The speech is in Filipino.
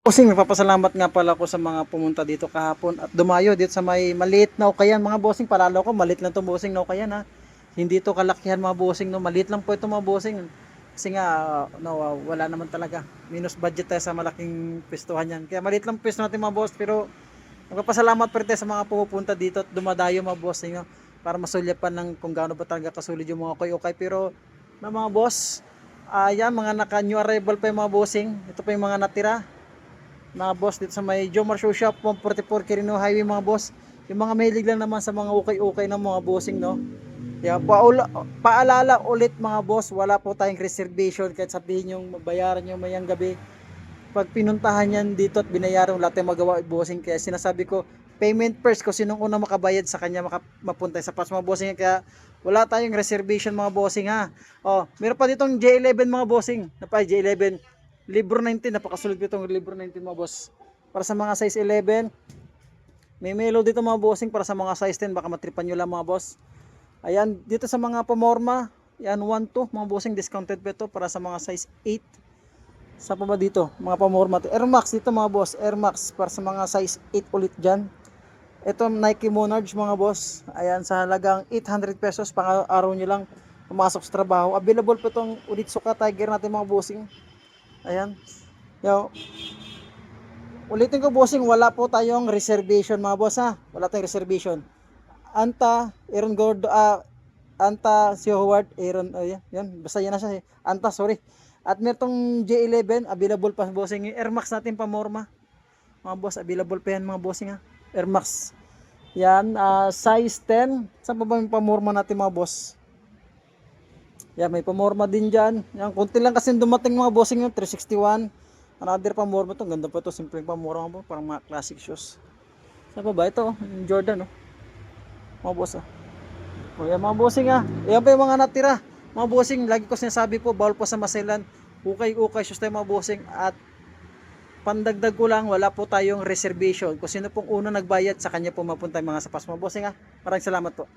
Bossing, nagpapasalamat nga pala ako sa mga pumunta dito kahapon at dumayo dito sa may maliit na ukayan mga bossing. Palalo ko, maliit lang itong bossing na ukayan ha. Hindi to kalakihan mga bossing, no. Maliit lang po ito mga bossing. Kasi nga, wala naman talaga. Minus budget tayo sa malaking pwestuhan yan. Kaya maliit lang pwesto natin mga boss. Pero nagpapasalamat pa rin tayo sa mga pumupunta dito at dumadayo mga bossing, no. Para masulyapan ng kung gaano ba talaga kasulid yung mga ukay-ukay. Pero mga boss, yan, mga naka new arrival pa yung mga bossing. Ito pa yung mga natira mga boss dito sa may Jomar Show Shop 144 Quirino Highway mga boss. Yung mga mahilig lang naman sa mga ukay-ukay ng mga bossing, no. Kaya paalala ulit mga boss, wala po tayong reservation kahit sabihin yung bayaran nyo mayang gabi. Pag pinuntahan yan dito at binayaran, wala tayong magawa bossing. Kaya sinasabi ko, payment first, kung sinong unang makabayad sa kanya mapunta sa pas mga bossing. Kaya wala tayong reservation mga bossing ha. Oh, meron pa ditong J11 mga bossing. J11 Libro 19, napakasulit itong Libro 19 mga boss. Para sa mga size 11, may melo dito mga bossing para sa mga size 10, baka matripan nyo lang mga boss. Ayan, dito sa mga pamorma, yan 1-2 mga bossing, discounted pa ito para sa mga size 8. Sa pa ba dito, mga pamorma, Air Max dito mga boss, Air Max para sa mga size 8 ulit dyan. Ito Nike Monarch mga boss, ayan sa halagang 800 pesos, pang araw nyo lang pumasok sa trabaho. Available po itong Onitsuka Tiger natin mga bossing. Ayan. Yo, ulitin ko bossing, wala po tayong reservation mga boss ha. Wala tayong reservation. Anta, Aaron Gordo, Anta, si Howard, Aaron, yan, basta yan na siya. Anta, sorry. At merong J11, available pa bossing. Air Max natin pamorma. Mga boss, available pa yan mga bossing ha. Air Max. Yan, size 10. Saan pa ba yung pamorma natin mga boss? Yan, may pamorma din dyan. Yan, konti lang kasi dumating mga bossing yung 361. Another pamorma to. Ganda pa to. Simpleng pamorma po. Parang mga classic shoes. Saan pa ba? Ito, yung Jordan, oh. Mga boss, ah. O, yan mga bossing, ah. Yan pa yung mga natira. Mga bossing, lagi ko sinasabi po, bawal po sa maselan. Ukay-ukay shoes tayo mga bossing. At pandagdag ko lang, wala po tayong reservation. Kung sino pong una nagbayad, sa kanya po mapunta yung mga sapas mga bossing, ah. Maraming salamat po.